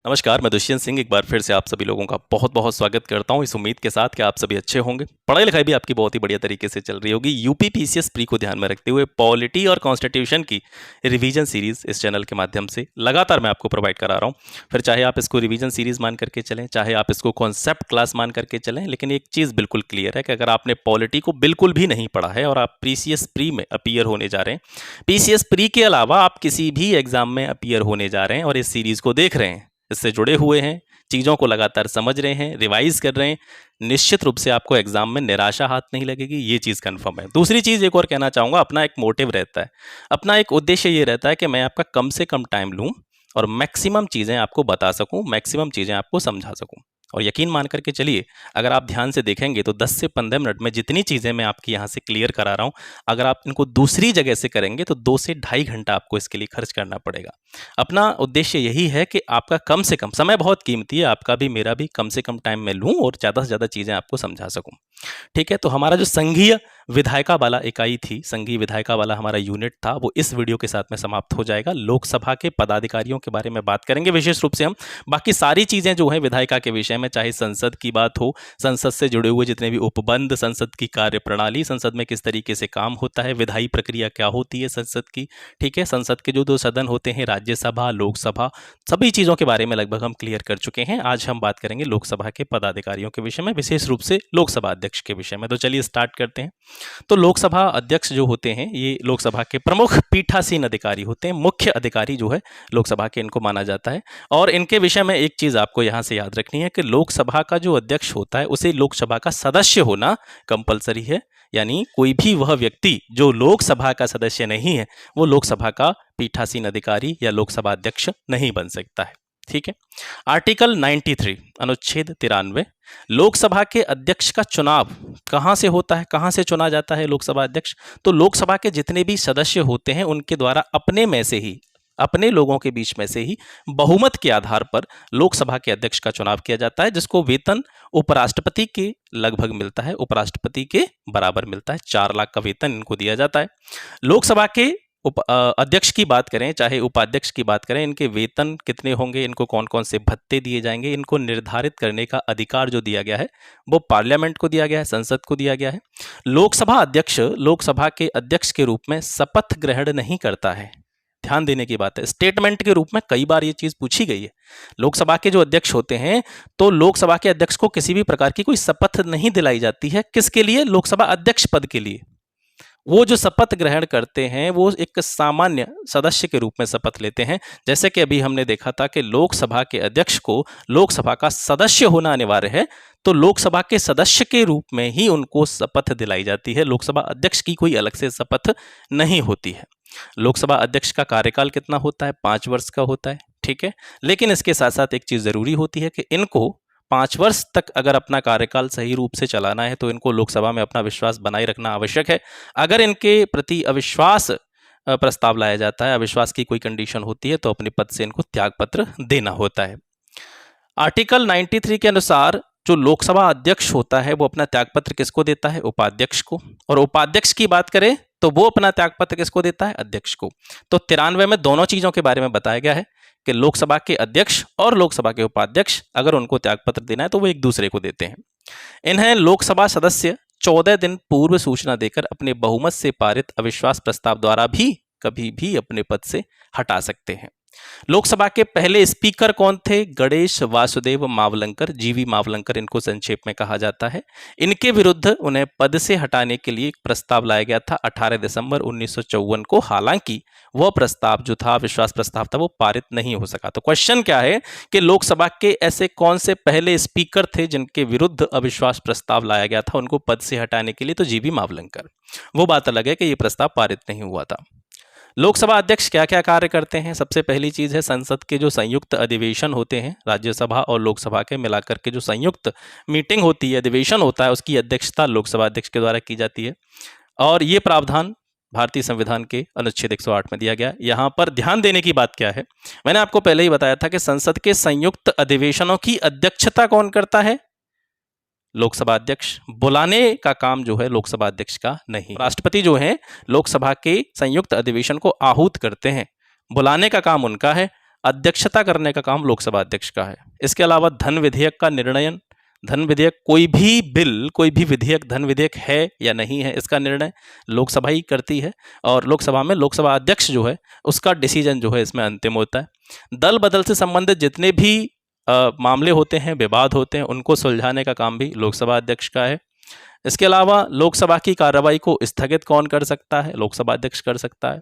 नमस्कार, मैं दुष्यंत सिंह एक बार फिर से आप सभी लोगों का बहुत बहुत स्वागत करता हूं इस उम्मीद के साथ कि आप सभी अच्छे होंगे। पढ़ाई लिखाई भी आपकी बहुत ही बढ़िया तरीके से चल रही होगी। यूपी पीसीएस प्री को ध्यान में रखते हुए पॉलिटी और कॉन्स्टिट्यूशन की रिवीजन सीरीज इस चैनल के माध्यम से लगातार मैं आपको प्रोवाइड करा रहा हूँ। फिर चाहे आप इसको रिवीजन सीरीज मान करके चलें, चाहे आप इसको कॉन्सेप्ट क्लास मान करके चलें, लेकिन एक चीज़ बिल्कुल क्लियर है कि अगर आपने पॉलिटी को बिल्कुल भी नहीं पढ़ा है और आप पीसीएस प्री में अपीयर होने जा रहे हैं, पीसीएस प्री के अलावा आप किसी भी एग्जाम में अपीयर होने जा रहे हैं और इस सीरीज को देख रहे हैं, इससे जुड़े हुए हैं, चीज़ों को लगातार समझ रहे हैं, रिवाइज कर रहे हैं, निश्चित रूप से आपको एग्जाम में निराशा हाथ नहीं लगेगी, ये चीज़ कंफर्म है। दूसरी चीज़ एक और कहना चाहूँगा, अपना एक मोटिव रहता है, अपना एक उद्देश्य ये रहता है कि मैं आपका कम से कम टाइम लूँ और मैक्सिमम चीज़ें आपको बता सकूँ, मैक्सिमम चीज़ें आपको समझा सकूँ। और यकीन मान करके चलिए, अगर आप ध्यान से देखेंगे तो 10 से 15 मिनट में जितनी चीज़ें मैं आपकी यहाँ से क्लियर करा रहा हूँ, अगर आप इनको दूसरी जगह से करेंगे तो 2 से ढाई घंटा आपको इसके लिए खर्च करना पड़ेगा। अपना उद्देश्य यही है कि आपका कम से कम समय, बहुत कीमती है, आपका भी मेरा भी, कम से कम टाइम में लूँ और ज़्यादा से ज़्यादा चीज़ें आपको समझा सकूँ। ठीक है, तो हमारा जो संघीय विधायिका वाला इकाई थी, संघीय विधायिका वाला हमारा यूनिट था, वो इस वीडियो के साथ में समाप्त हो जाएगा। लोकसभा के पदाधिकारियों के बारे में बात करेंगे विशेष रूप से हम। बाकी सारी चीज़ें जो हैं विधायिका के विषय में, चाहे संसद की बात हो, संसद से जुड़े हुए जितने भी उपबंध, संसद की कार्यप्रणाली, संसद में किस तरीके से काम होता है, विधायी प्रक्रिया क्या होती है संसद की, ठीक है, संसद के जो दो सदन होते हैं, राज्यसभा, लोकसभा, सभी चीज़ों के बारे में लगभग हम क्लियर कर चुके हैं। आज हम बात करेंगे लोकसभा के पदाधिकारियों के विषय में, विशेष रूप से लोकसभा अध्यक्ष के विषय में। तो चलिए स्टार्ट करते हैं। तो लोकसभा अध्यक्ष जो होते हैं, ये लोकसभा के प्रमुख पीठासीन अधिकारी होते हैं, मुख्य अधिकारी जो है लोकसभा के, इनको माना जाता है। और इनके विषय में एक चीज़ आपको यहाँ से याद रखनी है कि लोकसभा का जो अध्यक्ष होता है उसे लोकसभा का सदस्य होना कंपलसरी है। यानी कोई भी वह व्यक्ति जो लोकसभा का सदस्य नहीं है, वो लोकसभा का पीठासीन अधिकारी या लोकसभा अध्यक्ष नहीं बन सकता है। ठीक है। आर्टिकल 93 अनुच्छेद 93, लोकसभा के अध्यक्ष का चुनाव कहाँ से होता है, कहाँ से चुना जाता है लोकसभा अध्यक्ष? तो लोकसभा के जितने भी सदस्य होते हैं उनके द्वारा अपने में से ही, अपने लोगों के बीच में से ही बहुमत के आधार पर लोकसभा के अध्यक्ष का चुनाव किया जाता है, जिसको वेतन उपराष्ट्रपति के लगभग मिलता है, उपराष्ट्रपति के बराबर मिलता है। 4 लाख का वेतन इनको दिया जाता है। लोकसभा के अध्यक्ष की बात करें, चाहे उपाध्यक्ष की बात करें, इनके वेतन कितने होंगे, इनको कौन कौन से भत्ते दिए जाएंगे, इनको निर्धारित करने का अधिकार जो दिया गया है वो पार्लियामेंट को दिया गया है, संसद को दिया गया है। लोकसभा अध्यक्ष लोकसभा के अध्यक्ष के रूप में शपथ ग्रहण नहीं करता है। ध्यान देने की बात है, स्टेटमेंट के रूप में कई बार ये चीज पूछी गई है। लोकसभा के जो अध्यक्ष होते हैं, तो लोकसभा के अध्यक्ष को किसी भी प्रकार की कोई शपथ नहीं दिलाई जाती है। किसके लिए? लोकसभा अध्यक्ष पद के लिए। वो जो शपथ ग्रहण करते हैं वो एक सामान्य सदस्य के रूप में शपथ लेते हैं। जैसे कि अभी हमने देखा था कि लोकसभा के अध्यक्ष को लोकसभा का सदस्य होना अनिवार्य है, तो लोकसभा के सदस्य के रूप में ही उनको शपथ दिलाई जाती है। लोकसभा अध्यक्ष की कोई अलग से शपथ नहीं होती है। लोकसभा अध्यक्ष का कार्यकाल कितना होता है? 5 वर्ष का होता है। ठीक है, लेकिन इसके साथ साथ एक चीज जरूरी होती है कि इनको 5 वर्ष तक अगर अपना कार्यकाल सही रूप से चलाना है तो इनको लोकसभा में अपना विश्वास बनाए रखना आवश्यक है। अगर इनके प्रति अविश्वास प्रस्ताव लाया जाता है, अविश्वास की कोई कंडीशन होती है, तो अपने पद से इनको त्यागपत्र देना होता है। आर्टिकल 93 के अनुसार जो लोकसभा अध्यक्ष होता है वो अपना त्यागपत्र किसको देता है? उपाध्यक्ष को। और उपाध्यक्ष की बात करें तो वो अपना त्यागपत्र किसको देता है? अध्यक्ष को। तो 93 में दोनों चीजों के बारे में बताया गया है कि लोकसभा के अध्यक्ष और लोकसभा के उपाध्यक्ष अगर उनको त्यागपत्र देना है तो वो एक दूसरे को देते हैं। इन्हें लोकसभा सदस्य 14 दिन पूर्व सूचना देकर अपने बहुमत से पारित अविश्वास प्रस्ताव द्वारा भी कभी भी अपने पद से हटा सकते हैं। लोकसभा के पहले स्पीकर कौन थे? गणेश वासुदेव मावलंकर, जीवी मावलंकर इनको संक्षेप में कहा जाता है। इनके विरुद्ध उन्हें पद से हटाने के लिए एक प्रस्ताव लाया गया था 18 दिसंबर 1954 को। हालांकि वह प्रस्ताव जो था, विश्वास प्रस्ताव था, वो पारित नहीं हो सका। तो क्वेश्चन क्या है कि लोकसभा के ऐसे कौन से पहले स्पीकर थे जिनके विरुद्ध अविश्वास प्रस्ताव लाया गया था उनको पद से हटाने के लिए? तो जीवी मावलंकर। वो बात अलग है कि यह प्रस्ताव पारित नहीं हुआ था। लोकसभा अध्यक्ष क्या क्या कार्य करते हैं? सबसे पहली चीज है, संसद के जो संयुक्त अधिवेशन होते हैं, राज्यसभा और लोकसभा के मिलाकर के जो संयुक्त मीटिंग होती है, अधिवेशन होता है, उसकी अध्यक्षता लोकसभा अध्यक्ष के द्वारा की जाती है। और ये प्रावधान भारतीय संविधान के अनुच्छेद 108 में दिया गया। यहाँ पर ध्यान देने की बात क्या है, मैंने आपको पहले ही बताया था कि संसद के संयुक्त अधिवेशनों की अध्यक्षता कौन करता है? लोकसभा अध्यक्ष। बुलाने का काम जो है लोकसभा अध्यक्ष का नहीं। राष्ट्रपति जो है लोकसभा के संयुक्त अधिवेशन को आहूत करते हैं, बुलाने का काम उनका है। अध्यक्षता करने का काम लोकसभा अध्यक्ष का है। इसके अलावा धन विधेयक का निर्णयन, धन विधेयक कोई भी बिल, कोई भी विधेयक धन विधेयक है या नहीं है, इसका निर्णय लोकसभा ही करती है और लोकसभा में लोकसभा अध्यक्ष जो है उसका डिसीजन जो है इसमें अंतिम होता है। दल बदल से संबंधित जितने भी मामले होते हैं, विवाद होते हैं, उनको सुलझाने का काम भी लोकसभा अध्यक्ष का है। इसके अलावा लोकसभा की कार्रवाई को स्थगित कौन कर सकता है? लोकसभा अध्यक्ष कर सकता है।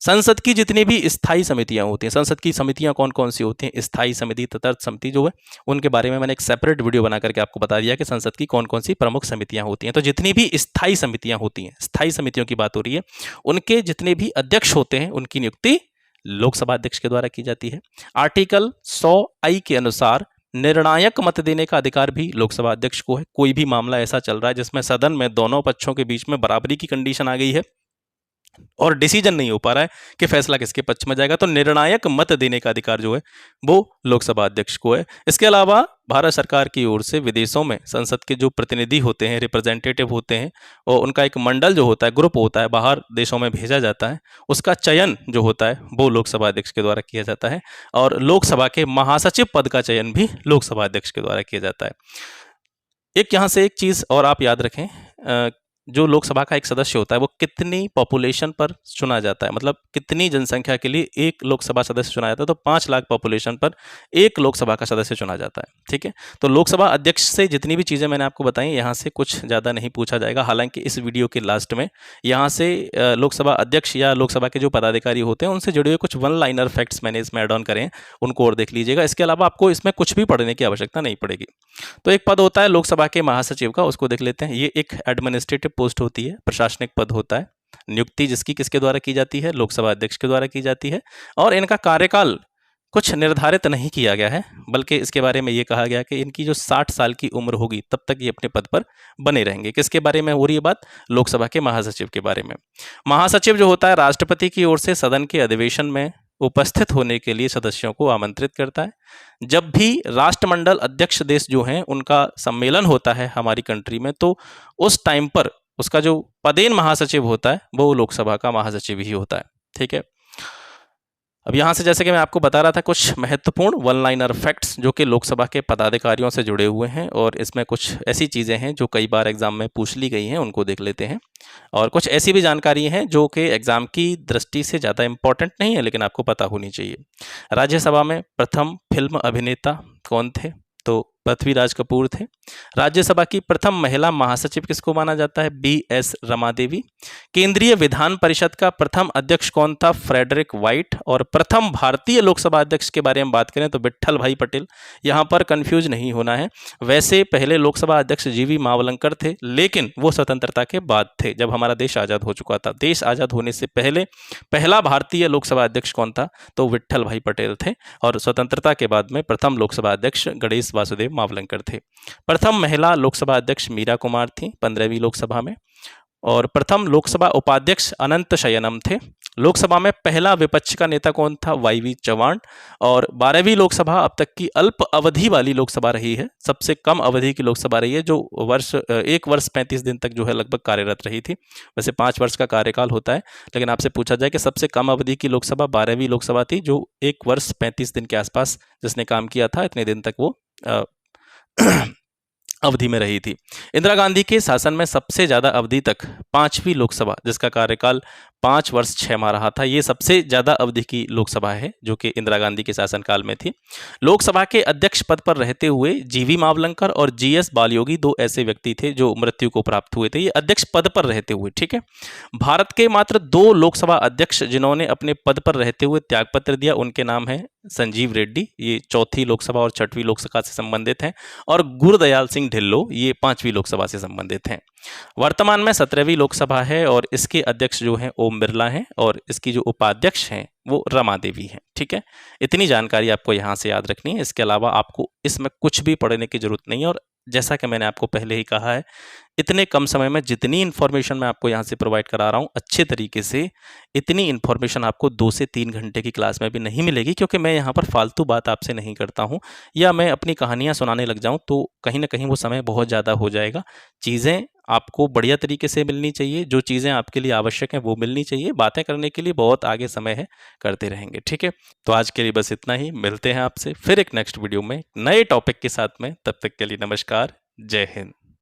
संसद की जितनी भी स्थायी समितियां होती हैं, संसद की समितियां कौन कौन सी होती हैं? स्थायी समिति, तटस्थ समिति जो है, उनके बारे में मैंने एक सेपरेट वीडियो बना करके आपको बता दिया कि संसद की कौन कौन सी प्रमुख समितियां होती हैं। तो जितनी भी स्थायी समितियां होती हैं, स्थायी समितियों की बात हो रही है, उनके जितने भी अध्यक्ष होते हैं उनकी नियुक्ति लोकसभा अध्यक्ष के द्वारा की जाती है। आर्टिकल 100I के अनुसार निर्णायक मत देने का अधिकार भी लोकसभा अध्यक्ष को है। कोई भी मामला ऐसा चल रहा है जिसमें सदन में दोनों पक्षों के बीच में बराबरी की कंडीशन आ गई है और डिसीजन नहीं हो पा रहा है कि फैसला किसके पक्ष में जाएगा, तो निर्णायक मत देने का अधिकार जो है वो लोकसभा अध्यक्ष को है। इसके अलावा भारत सरकार की ओर से विदेशों में संसद के जो प्रतिनिधि होते हैं, रिप्रेजेंटेटिव होते हैं, और उनका एक मंडल जो होता है, ग्रुप होता है, बाहर देशों में भेजा जाता है, उसका चयन जो होता है वो लोकसभा अध्यक्ष के द्वारा किया जाता है। और लोकसभा के महासचिव पद का चयन भी लोकसभा अध्यक्ष के द्वारा किया जाता है। एक यहाँ से एक चीज़ और आप याद रखें, जो लोकसभा का एक सदस्य होता है वो कितनी पॉपुलेशन पर चुना जाता है, मतलब कितनी जनसंख्या के लिए एक लोकसभा सदस्य चुना जाता है, तो 5 लाख पॉपुलेशन पर एक लोकसभा का सदस्य चुना जाता है। ठीक है, तो लोकसभा अध्यक्ष से जितनी भी चीज़ें मैंने आपको बताई यहाँ से कुछ ज़्यादा नहीं पूछा जाएगा। हालांकि इस वीडियो के लास्ट में यहाँ से लोकसभा अध्यक्ष या लोकसभा के जो पदाधिकारी होते हैं उनसे जुड़े हुए कुछ वन लाइनर फैक्ट्स मैंने इसमें ऐड ऑन करे हैं, उनको और देख लीजिएगा। इसके अलावा आपको इसमें कुछ भी पढ़ने की आवश्यकता नहीं पड़ेगी। तो एक पद होता है लोकसभा के महासचिव का, उसको देख लेते हैं। ये एक एडमिनिस्ट्रेटिव पोस्ट होती है, प्रशासनिक पद होता है। नियुक्ति जिसकी किसके द्वारा की जाती है? लोकसभा अध्यक्ष के द्वारा की जाती है। और इनका कार्यकाल कुछ निर्धारित नहीं किया गया है, बल्कि इसके बारे में ये कहा गया कि इनकी जो 60 साल की उम्र होगी तब तक ये अपने पद पर बने रहेंगे। किसके बारे में हो रही है बात? लोकसभा के महासचिव के बारे में। महासचिव जो होता है राष्ट्रपति की ओर से सदन के अधिवेशन में उपस्थित होने के लिए सदस्यों को आमंत्रित करता है। जब भी राष्ट्रमंडल अध्यक्ष देश जो हैं उनका सम्मेलन होता है हमारी कंट्री में, तो उस टाइम पर उसका जो पदेन महासचिव होता है वो लोकसभा का महासचिव ही होता है। ठीक है, अब यहाँ से जैसे कि मैं आपको बता रहा था कुछ महत्वपूर्ण वन लाइनर फैक्ट्स जो कि लोकसभा के पदाधिकारियों से जुड़े हुए हैं, और इसमें कुछ ऐसी चीज़ें हैं जो कई बार एग्जाम में पूछ ली गई हैं, उनको देख लेते हैं। और कुछ ऐसी भी जानकारी हैं जो कि एग्जाम की दृष्टि से ज़्यादा इम्पोर्टेंट नहीं है लेकिन आपको पता होनी चाहिए। राज्यसभा में प्रथम फिल्म अभिनेता कौन थे? तो पृथ्वीराज कपूर थे। राज्यसभा की प्रथम महिला महासचिव किसको माना जाता है? BS रमा देवी। केंद्रीय विधान परिषद का प्रथम अध्यक्ष कौन था? Frederick White. और प्रथम भारतीय लोकसभा अध्यक्ष के बारे में बात करें तो विट्ठल भाई पटेल। यहाँ पर कंफ्यूज नहीं होना है। वैसे पहले लोकसभा अध्यक्ष GV मावलंकर थे, लेकिन वो स्वतंत्रता के बाद थे, जब हमारा देश आज़ाद हो चुका था। देश आज़ाद होने से पहले पहला भारतीय लोकसभा अध्यक्ष कौन था? तो विट्ठल भाई पटेल थे। और स्वतंत्रता के बाद में प्रथम लोकसभा अध्यक्ष गणेश वासुदेव मावलंकर थे। प्रथम महिला लोकसभा अध्यक्ष मीरा कुमार थी 15वीं लोकसभा में। और प्रथम लोकसभा उपाध्यक्ष अनंत शयनम थे। लोकसभा में पहला विपक्ष का नेता कौन था? YV चौहान। और 12वीं लोकसभा अब तक की अल्प अवधि वाली लोकसभा रही है, सबसे कम अवधि की लोकसभा रही है, जो 1 वर्ष 35 दिन तक जो है लगभग कार्यरत रही थी। वैसे 5 वर्ष का कार्यकाल होता है, लेकिन आपसे पूछा जाए कि सबसे कम अवधि की लोकसभा 12वीं लोकसभा थी, जो 1 वर्ष 35 दिन के आसपास जिसने काम किया था, इतने दिन तक वो अवधि में रही थी। इंदिरा गांधी के शासन में सबसे ज़्यादा अवधि तक 5वीं लोकसभा, जिसका कार्यकाल 5 वर्ष 6 माह रहा था, ये सबसे ज़्यादा अवधि की लोकसभा है जो कि इंदिरा गांधी के शासनकाल में थी। लोकसभा के अध्यक्ष पद पर रहते हुए GV मावलंकर और GS बालयोगी 2 ऐसे व्यक्ति थे जो मृत्यु को प्राप्त हुए थे, ये अध्यक्ष पद पर रहते हुए। ठीक है, भारत के मात्र 2 लोकसभा अध्यक्ष जिन्होंने अपने पद पर रहते हुए त्यागपत्र दिया, उनके नाम है संजीव रेड्डी, ये 4थी लोकसभा और 6वीं लोकसभा से संबंधित हैं, और गुरदयाल सिंह ढिल्लो, ये 5वीं लोकसभा से संबंधित हैं। वर्तमान में 17वीं लोकसभा है और इसके अध्यक्ष जो हैं ओम बिरला हैं, और इसकी जो उपाध्यक्ष हैं वो रमा देवी हैं। ठीक है, इतनी जानकारी आपको यहाँ से याद रखनी है। इसके अलावा आपको इसमें कुछ भी पढ़ने की जरूरत नहीं है। और जैसा कि मैंने आपको पहले ही कहा है, इतने कम समय में जितनी इन्फॉर्मेशन मैं आपको यहाँ से प्रोवाइड करा रहा हूँ अच्छे तरीके से, इतनी इन्फॉर्मेशन आपको 2 से 3 घंटे की क्लास में भी नहीं मिलेगी, क्योंकि मैं यहाँ पर फालतू बात आपसे नहीं करता हूँ, या मैं अपनी कहानियाँ सुनाने लग जाऊँ तो कहीं ना कहीं वो समय बहुत ज़्यादा हो जाएगा। चीज़ें आपको बढ़िया तरीके से मिलनी चाहिए, जो चीज़ें आपके लिए आवश्यक हैं वो मिलनी चाहिए। बातें करने के लिए बहुत आगे समय है, करते रहेंगे, ठीक है। तो आज के लिए बस इतना ही, मिलते हैं आपसे फिर एक नेक्स्ट वीडियो में नए टॉपिक के साथ में। तब तक के लिए नमस्कार, जय हिंद।